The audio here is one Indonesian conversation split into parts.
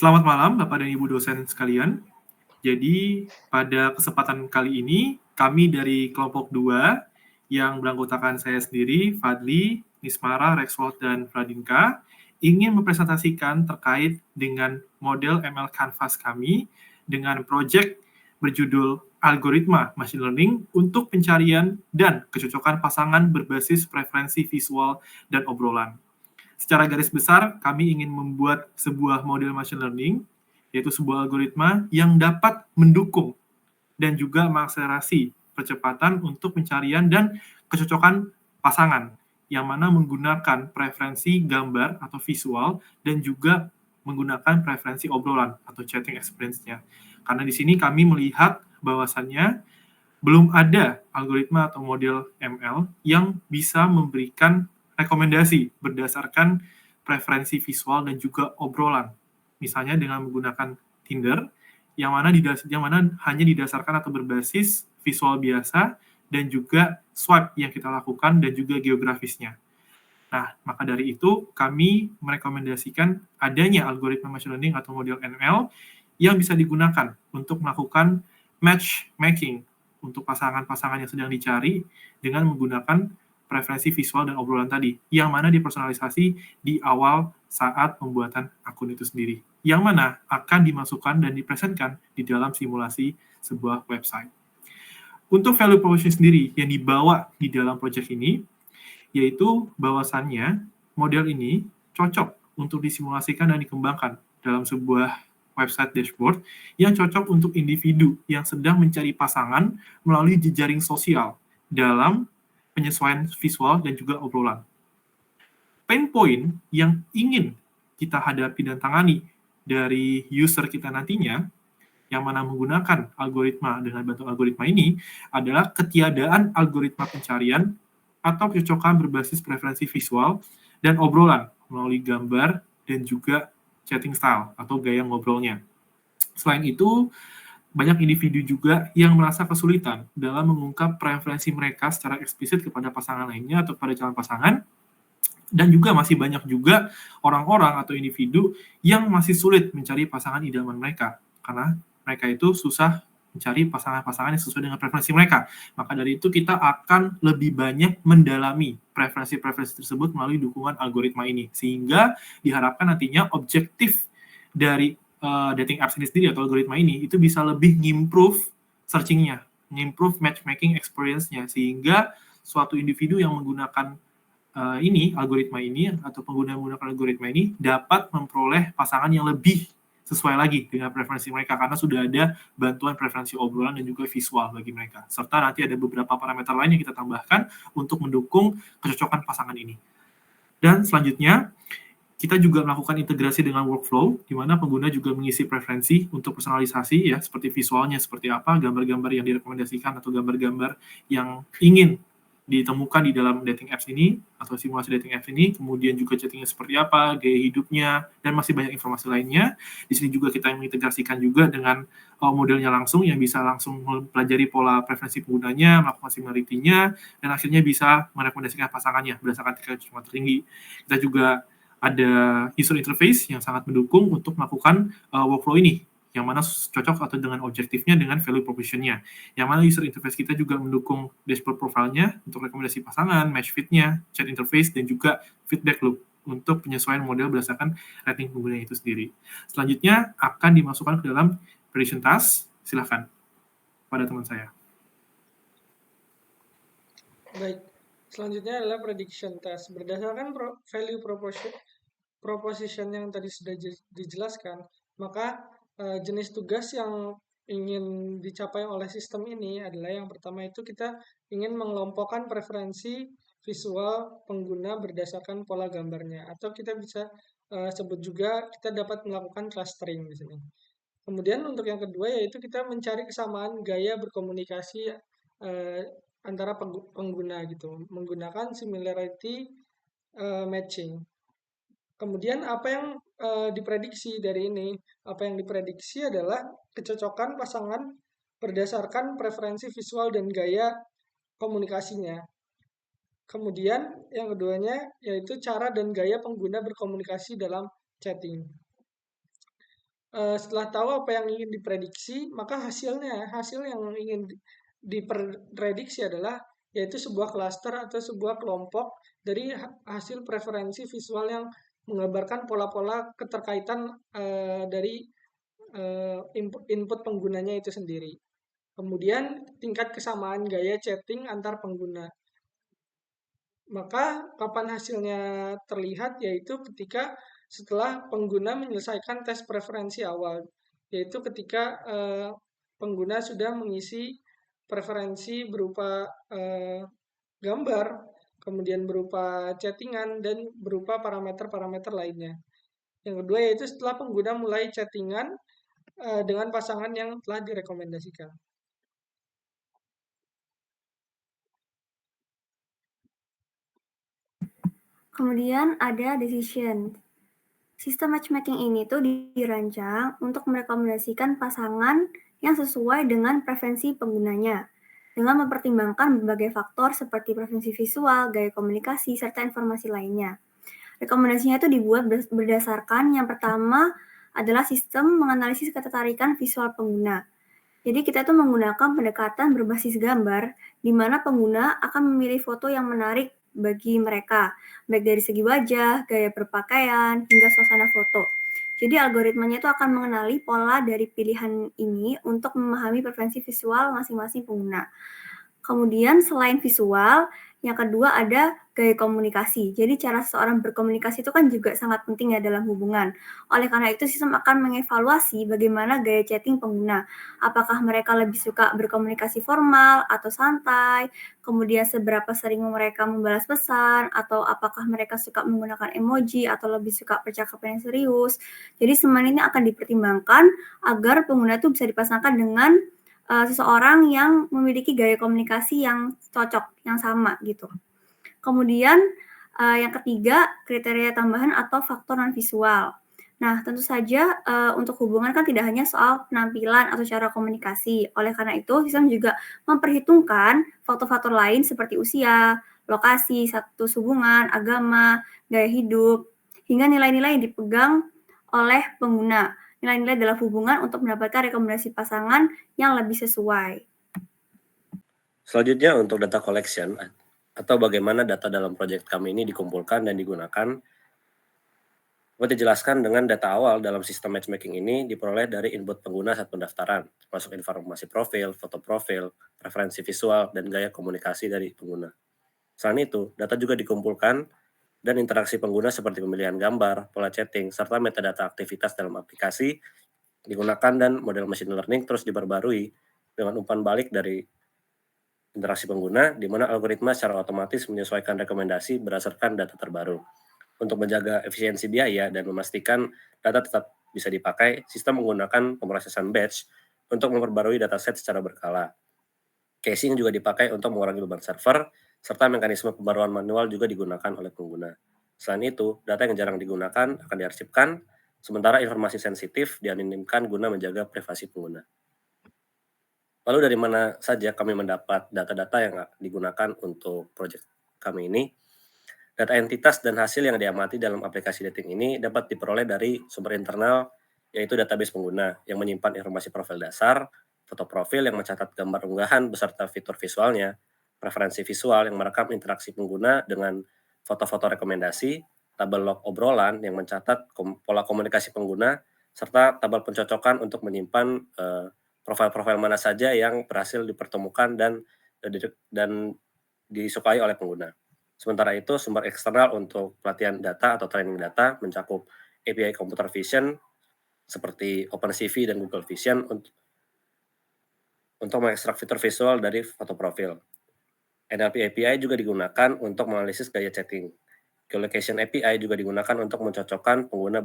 Selamat malam Bapak dan Ibu dosen sekalian. Jadi pada kesempatan kali ini kami dari kelompok 2 yang beranggotakan saya sendiri, Fadli, Nismara, Rexwold, dan Pradinka ingin mempresentasikan terkait dengan model ML Canvas kami dengan proyek berjudul Algoritma Machine Learning untuk pencarian dan kecocokan pasangan berbasis preferensi visual dan obrolan. Secara garis besar, kami ingin membuat sebuah model machine learning, yaitu sebuah algoritma yang dapat mendukung dan juga mengakselerasi percepatan untuk pencarian dan kecocokan pasangan, yang mana menggunakan preferensi gambar atau visual dan juga menggunakan preferensi obrolan atau chatting experience-nya. Karena di sini kami melihat bahwasannya belum ada algoritma atau model ML yang bisa memberikan rekomendasi berdasarkan preferensi visual dan juga obrolan. Misalnya dengan menggunakan Tinder, yang mana hanya didasarkan atau berbasis visual biasa dan juga swipe yang kita lakukan dan juga geografisnya. Nah, maka dari itu kami merekomendasikan adanya algoritma machine learning atau model ML yang bisa digunakan untuk melakukan matchmaking untuk pasangan-pasangan yang sedang dicari dengan menggunakan preferensi visual dan obrolan tadi, yang mana dipersonalisasi di awal saat pembuatan akun itu sendiri, yang mana akan dimasukkan dan dipresentkan di dalam simulasi sebuah website. Untuk value proposition sendiri yang dibawa di dalam project ini, yaitu bahwasannya model ini cocok untuk disimulasikan dan dikembangkan dalam sebuah website dashboard yang cocok untuk individu yang sedang mencari pasangan melalui jejaring sosial dalam penyesuaian visual dan juga obrolan. Pain point yang ingin kita hadapi dan tangani dari user kita nantinya, yang mana menggunakan algoritma dengan bantuan algoritma ini, adalah ketiadaan algoritma pencarian atau kecocokan berbasis preferensi visual dan obrolan melalui gambar dan juga chatting style atau gaya ngobrolnya. Selain itu, banyak individu juga yang merasa kesulitan dalam mengungkap preferensi mereka secara eksplisit kepada pasangan lainnya atau pada calon pasangan, dan juga masih banyak juga orang-orang atau individu yang masih sulit mencari pasangan idaman mereka karena mereka itu susah mencari pasangan-pasangan yang sesuai dengan preferensi mereka. Maka dari itu kita akan lebih banyak mendalami preferensi-preferensi tersebut melalui dukungan algoritma ini, sehingga diharapkan nantinya objektif dari dating apps ini sendiri atau algoritma ini itu bisa lebih ngimprove searching-nya, ngimprove matchmaking experience-nya, sehingga suatu individu yang menggunakan algoritma ini atau pengguna yang menggunakan algoritma ini dapat memperoleh pasangan yang lebih sesuai lagi dengan preferensi mereka karena sudah ada bantuan preferensi obrolan dan juga visual bagi mereka. Serta nanti ada beberapa parameter lain yang kita tambahkan untuk mendukung kecocokan pasangan ini. Dan selanjutnya, kita juga melakukan integrasi dengan workflow, di mana pengguna juga mengisi preferensi untuk personalisasi ya, seperti visualnya seperti apa, gambar-gambar yang direkomendasikan atau gambar-gambar yang ingin ditemukan di dalam dating apps ini atau simulasi dating apps ini, kemudian juga chattingnya seperti apa, gaya hidupnya, dan masih banyak informasi lainnya. Di sini juga kita mengintegrasikan juga dengan modelnya langsung yang bisa langsung mempelajari pola preferensi penggunanya, melakukan similarity-nya, dan akhirnya bisa merekomendasikan pasangannya berdasarkan tingkat kecocokan tertinggi. Kita juga ada user interface yang sangat mendukung untuk melakukan workflow ini, yang mana cocok atau dengan objektifnya dengan value proposition-nya. Yang mana user interface kita juga mendukung dashboard profile-nya untuk rekomendasi pasangan, match fit-nya, chat interface, dan juga feedback loop untuk penyesuaian model berdasarkan rating pengguna itu sendiri. Selanjutnya akan dimasukkan ke dalam prediction task. Silahkan pada teman saya. Baik, selanjutnya adalah prediction test. Berdasarkan value proposition yang tadi sudah dijelaskan, maka jenis tugas yang ingin dicapai oleh sistem ini adalah yang pertama itu kita ingin mengelompokkan preferensi visual pengguna berdasarkan pola gambarnya, atau kita bisa sebut juga kita dapat melakukan clustering di sini. Kemudian untuk yang kedua yaitu kita mencari kesamaan gaya berkomunikasi antara pengguna gitu, menggunakan similarity matching. Kemudian apa yang diprediksi dari ini? Apa yang diprediksi adalah kecocokan pasangan berdasarkan preferensi visual dan gaya komunikasinya. Kemudian yang keduanya yaitu cara dan gaya pengguna berkomunikasi dalam chatting. setelah tahu apa yang ingin diprediksi, maka hasil yang ingin diprediksi adalah yaitu sebuah klaster atau sebuah kelompok dari hasil preferensi visual yang menggambarkan pola-pola keterkaitan dari input penggunanya itu sendiri. Kemudian tingkat kesamaan gaya chatting antar pengguna. Maka kapan hasilnya terlihat yaitu ketika setelah pengguna menyelesaikan tes preferensi awal, yaitu ketika pengguna sudah mengisi preferensi berupa gambar, kemudian berupa chattingan dan berupa parameter-parameter lainnya. Yang kedua yaitu setelah pengguna mulai chattingan dengan pasangan yang telah direkomendasikan. Kemudian ada decision. Sistem matchmaking ini tuh dirancang untuk merekomendasikan pasangan yang sesuai dengan preferensi penggunanya, dengan mempertimbangkan berbagai faktor seperti preferensi visual, gaya komunikasi, serta informasi lainnya. Rekomendasinya itu dibuat berdasarkan yang pertama adalah sistem menganalisis ketertarikan visual pengguna. Jadi kita tuh menggunakan pendekatan berbasis gambar, di mana pengguna akan memilih foto yang menarik bagi mereka, baik dari segi wajah, gaya berpakaian, hingga suasana foto. Jadi algoritmanya itu akan mengenali pola dari pilihan ini untuk memahami preferensi visual masing-masing pengguna. Kemudian selain visual, yang kedua ada gaya komunikasi. Jadi cara seseorang berkomunikasi itu kan juga sangat penting ya dalam hubungan. Oleh karena itu sistem akan mengevaluasi bagaimana gaya chatting pengguna. Apakah mereka lebih suka berkomunikasi formal atau santai, kemudian seberapa sering mereka membalas pesan, atau apakah mereka suka menggunakan emoji atau lebih suka percakapan yang serius. Jadi semua ini akan dipertimbangkan agar pengguna itu bisa dipasangkan dengan seseorang yang memiliki gaya komunikasi yang cocok, yang sama gitu. Kemudian yang ketiga, kriteria tambahan atau faktor non-visual. Nah, tentu saja untuk hubungan kan tidak hanya soal penampilan atau cara komunikasi. Oleh karena itu, sistem juga memperhitungkan faktor-faktor lain seperti usia, lokasi, status hubungan, agama, gaya hidup, hingga nilai-nilai yang dipegang oleh pengguna. Nilai-nilai dalam hubungan untuk mendapatkan rekomendasi pasangan yang lebih sesuai. Selanjutnya untuk data collection atau bagaimana data dalam proyek kami ini dikumpulkan dan digunakan, dapat dijelaskan dengan data awal dalam sistem matchmaking ini diperoleh dari input pengguna saat pendaftaran, termasuk informasi profil, foto profil, preferensi visual, dan gaya komunikasi dari pengguna. Selain itu, data juga dikumpulkan dan interaksi pengguna seperti pemilihan gambar, pola chatting, serta metadata aktivitas dalam aplikasi digunakan dan model machine learning terus diperbarui dengan umpan balik dari interaksi pengguna, di mana algoritma secara otomatis menyesuaikan rekomendasi berdasarkan data terbaru. Untuk menjaga efisiensi biaya dan memastikan data tetap bisa dipakai, sistem menggunakan pemrosesan batch untuk memperbarui dataset secara berkala. Caching juga dipakai untuk mengurangi beban server, serta mekanisme pembaruan manual juga digunakan oleh pengguna. Selain itu, data yang jarang digunakan akan diarsipkan, sementara informasi sensitif dianonimkan guna menjaga privasi pengguna. Lalu dari mana saja kami mendapat data-data yang digunakan untuk proyek kami ini? Data entitas dan hasil yang diamati dalam aplikasi dating ini dapat diperoleh dari sumber internal, yaitu database pengguna yang menyimpan informasi profil dasar, foto profil yang mencatat gambar unggahan beserta fitur visualnya, preferensi visual yang merekam interaksi pengguna dengan foto-foto rekomendasi, tabel log obrolan yang mencatat pola komunikasi pengguna, serta tabel pencocokan untuk menyimpan profil-profil mana saja yang berhasil dipertemukan dan disukai oleh pengguna. Sementara itu, sumber eksternal untuk pelatihan data atau training data mencakup API Computer Vision seperti OpenCV dan Google Vision untuk mengekstrak fitur visual dari foto profil. NLP API juga digunakan untuk menganalisis gaya chatting. Geolocation API juga digunakan untuk mencocokkan pengguna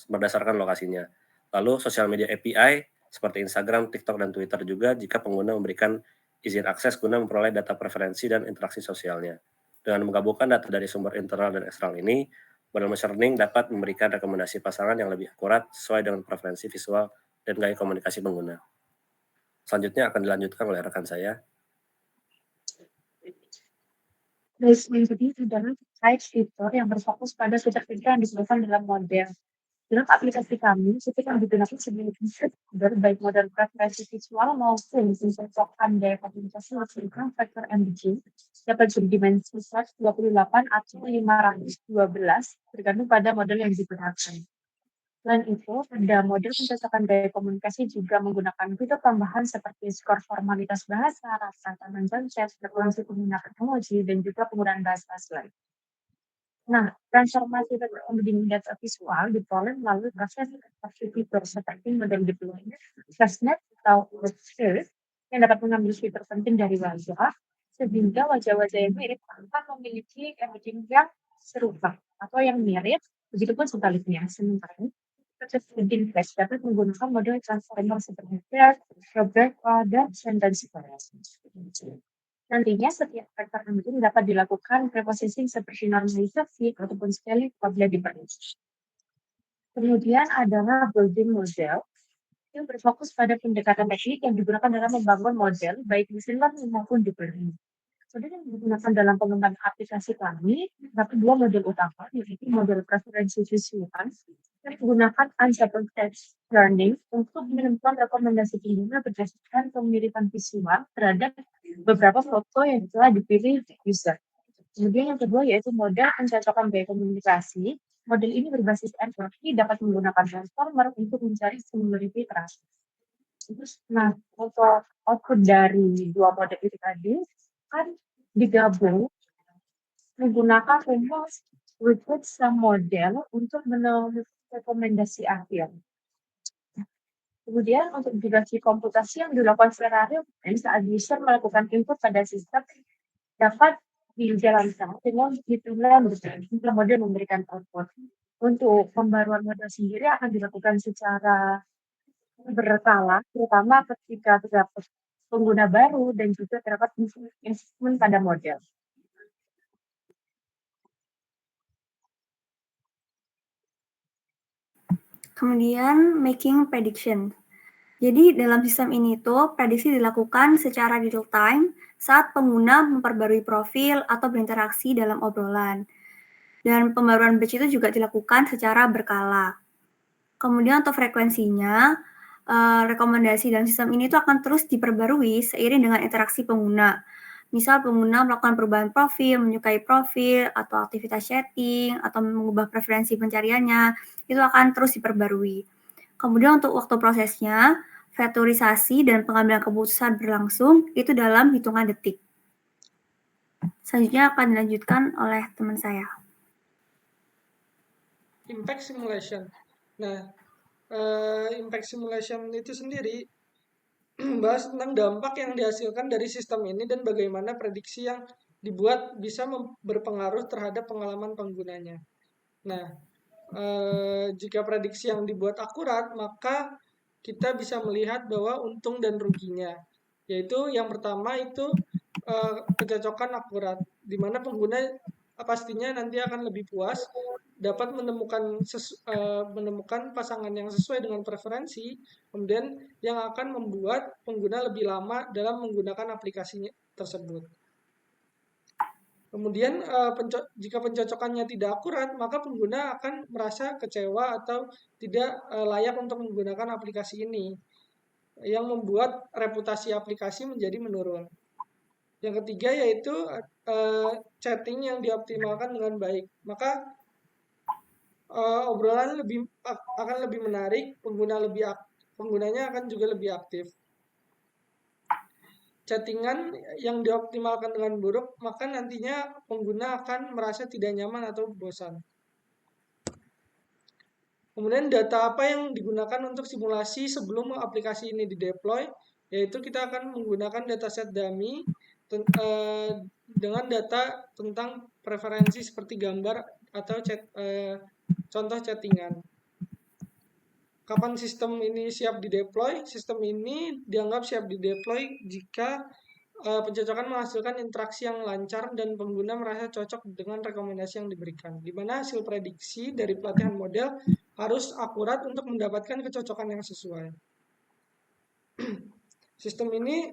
berdasarkan lokasinya. Lalu, social media API seperti Instagram, TikTok, dan Twitter juga jika pengguna memberikan izin akses guna memperoleh data preferensi dan interaksi sosialnya. Dengan menggabungkan data dari sumber internal dan eksternal ini, model machine learning dapat memberikan rekomendasi pasangan yang lebih akurat sesuai dengan preferensi visual dan gaya komunikasi pengguna. Selanjutnya akan dilanjutkan oleh rekan saya. Baik, menjadi adalah terkait fitur yang berfokus pada fitur-fitur yang disebutkan dalam model. Dalam aplikasi kami, kita yang digunakan sebagai input baik model preferensi visual maupun mencocokkan daya komunikasi menggunakan faktor MBG dapat berdimensi 128 atau 512 tergantung pada model yang digunakan. Selain itu, pada model pencocokan gaya komunikasi juga menggunakan fitur tambahan seperti skor formalitas bahasa, rasa mencontek, frekuensi penggunaan emoji, dan juga penggunaan bahasa lain. Nah, transformasi pembandingan data visual diperoleh melalui proses adaptasi fitur seperti model deployment, fastnet, atau Websphere yang dapat mengambil fitur penting dari wajah, sehingga wajah-wajah yang mirip akan memiliki imaging yang serupa atau yang mirip, begitupun sebaliknya. Sementara proses bidding flash dapat menggunakan model transformer seperti Flash, Robert, dan Sentence Sequence. Nantinya setiap vektor imaging dapat dilakukan preprocessing seperti normalisasi ataupun scaling apabila diperlukan. Kemudian adalah building model yang berfokus pada pendekatan teknik yang digunakan dalam membangun model baik mesin learning maupun deep learning. Kemudian yang digunakan dalam pengembangan aplikasi kami terdapat dua model utama, yaitu model preferensi visual yang menggunakan unsupervised learning untuk menemukan rekomendasi pengguna berdasarkan kemiripan visual terhadap beberapa foto yang telah dipilih user. Kemudian yang kedua yaitu model pencocokan gaya komunikasi. Model ini berbasis NLP dapat menggunakan transformer untuk mencari similarity trust. Nah, untuk output dari dua model itu tadi kan digabung menggunakan rumus with some model untuk menemukan rekomendasi akhir. Kemudian untuk durasi komputasi yang dilakukan secara real time saat user melakukan input pada sistem dapat dijalankan dengan hitungan setelah model memberikan output. Untuk pembaruan model sendiri akan dilakukan secara berkala, terutama ketika terdapat pengguna baru dan juga terdapat improvement pada model. Kemudian making prediction. Jadi dalam sistem ini tuh prediksi dilakukan secara real time saat pengguna memperbarui profil atau berinteraksi dalam obrolan. Dan pembaruan batch itu juga dilakukan secara berkala. Kemudian untuk frekuensinya, rekomendasi dalam sistem ini tuh akan terus diperbarui seiring dengan interaksi pengguna. Misal pengguna melakukan perubahan profil, menyukai profil, atau aktivitas chatting, atau mengubah preferensi pencariannya, itu akan terus diperbarui. Kemudian untuk waktu prosesnya, vektorisasi dan pengambilan keputusan berlangsung itu dalam hitungan detik. Selanjutnya akan dilanjutkan oleh teman saya. Impact simulation. Nah, impact simulation itu sendiri membahas tentang dampak yang dihasilkan dari sistem ini dan bagaimana prediksi yang dibuat bisa berpengaruh terhadap pengalaman penggunanya. Nah, jika prediksi yang dibuat akurat, maka kita bisa melihat bahwa untung dan ruginya. Yaitu yang pertama itu kecocokan akurat, di mana pengguna pastinya nanti akan lebih puas dapat menemukan pasangan yang sesuai dengan preferensi, kemudian yang akan membuat pengguna lebih lama dalam menggunakan aplikasinya tersebut. Kemudian jika pencocokannya tidak akurat, maka pengguna akan merasa kecewa atau tidak layak untuk menggunakan aplikasi ini, yang membuat reputasi aplikasi menjadi menurun. Yang ketiga yaitu chatting yang dioptimalkan dengan baik. Maka obrolan akan lebih menarik, penggunanya akan juga lebih aktif. Chattingan yang dioptimalkan dengan buruk, maka nantinya pengguna akan merasa tidak nyaman atau bosan. Kemudian data apa yang digunakan untuk simulasi sebelum aplikasi ini dideploy, yaitu kita akan menggunakan dataset dummy dengan data tentang preferensi seperti gambar atau contoh chattingan. Kapan sistem ini siap dideploy? Sistem ini dianggap siap dideploy jika pencocokan menghasilkan interaksi yang lancar dan pengguna merasa cocok dengan rekomendasi yang diberikan. Di mana hasil prediksi dari pelatihan model harus akurat untuk mendapatkan kecocokan yang sesuai. Sistem ini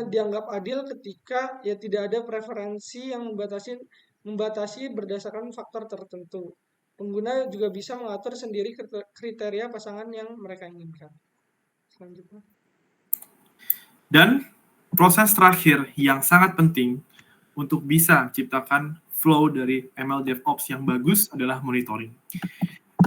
dianggap adil ketika tidak ada preferensi yang membatasi berdasarkan faktor tertentu. pengguna juga bisa mengatur sendiri kriteria pasangan yang mereka inginkan. Selanjutnya. Dan proses terakhir yang sangat penting untuk bisa menciptakan flow dari ML DevOps yang bagus adalah monitoring.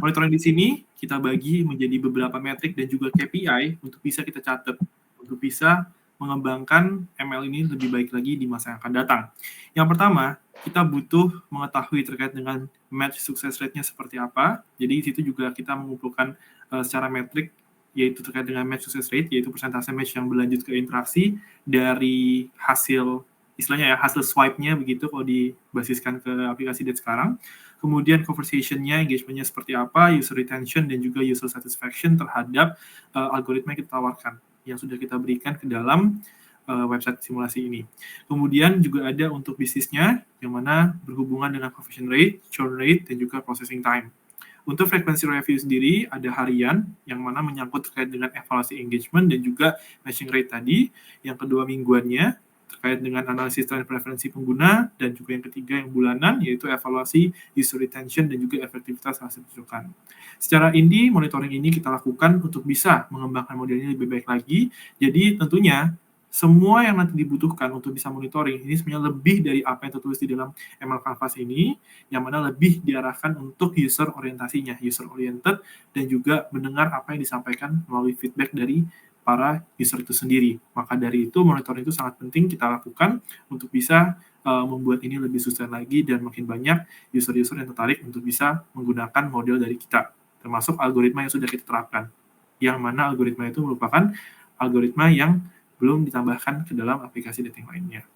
Monitoring di sini kita bagi menjadi beberapa metrik dan juga KPI untuk bisa kita catat, untuk bisa mengembangkan ML ini lebih baik lagi di masa yang akan datang. Yang pertama, kita butuh mengetahui terkait dengan match success rate-nya seperti apa. Jadi di situ juga kita mengumpulkan secara metrik, yaitu terkait dengan match success rate, yaitu persentase match yang berlanjut ke interaksi dari hasil, istilahnya ya, hasil swipe-nya begitu kalau dibasiskan ke aplikasi Date sekarang. Kemudian conversation-nya, engagement-nya seperti apa, user retention, dan juga user satisfaction terhadap algoritma yang kita tawarkan, yang sudah kita berikan ke dalam website simulasi ini. Kemudian juga ada untuk bisnisnya, yang mana berhubungan dengan conversion rate, churn rate, dan juga processing time. Untuk frekuensi review sendiri, ada harian, yang mana menyangkut terkait dengan evaluasi engagement dan juga matching rate tadi. Yang kedua, mingguannya, terkait dengan analisis tren preferensi pengguna, dan juga yang ketiga yang bulanan, yaitu evaluasi user retention dan juga efektivitas hasil rujukan. Secara indie, monitoring ini kita lakukan untuk bisa mengembangkan model ini lebih baik lagi. Jadi tentunya semua yang nanti dibutuhkan untuk bisa monitoring ini sebenarnya lebih dari apa yang tertulis di dalam ML Canvas ini, yang mana lebih diarahkan untuk user orientasinya, user oriented, dan juga mendengar apa yang disampaikan melalui feedback dari para user itu sendiri. Maka dari itu, monitoring itu sangat penting kita lakukan untuk bisa membuat ini lebih sustain lagi dan makin banyak user-user yang tertarik untuk bisa menggunakan model dari kita, termasuk algoritma yang sudah kita terapkan, yang mana algoritma itu merupakan algoritma yang belum ditambahkan ke dalam aplikasi dating lainnya.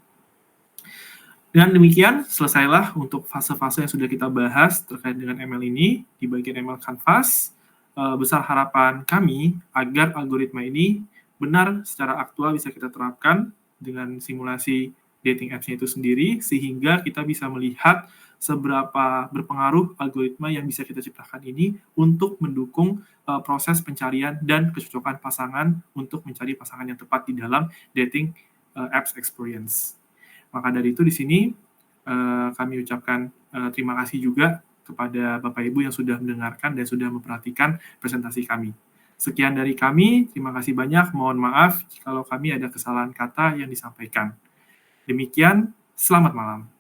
Dengan demikian, selesailah untuk fase-fase yang sudah kita bahas terkait dengan ML ini di bagian ML Canvas. Besar harapan kami agar algoritma ini benar secara aktual bisa kita terapkan dengan simulasi dating apps-nya itu sendiri, sehingga kita bisa melihat seberapa berpengaruh algoritma yang bisa kita ciptakan ini untuk mendukung proses pencarian dan kecocokan pasangan untuk mencari pasangan yang tepat di dalam dating apps experience. Maka dari itu di sini kami ucapkan terima kasih juga kepada Bapak Ibu yang sudah mendengarkan dan sudah memperhatikan presentasi kami. Sekian dari kami, terima kasih banyak. Mohon maaf kalau kami ada kesalahan kata yang disampaikan. Demikian, selamat malam.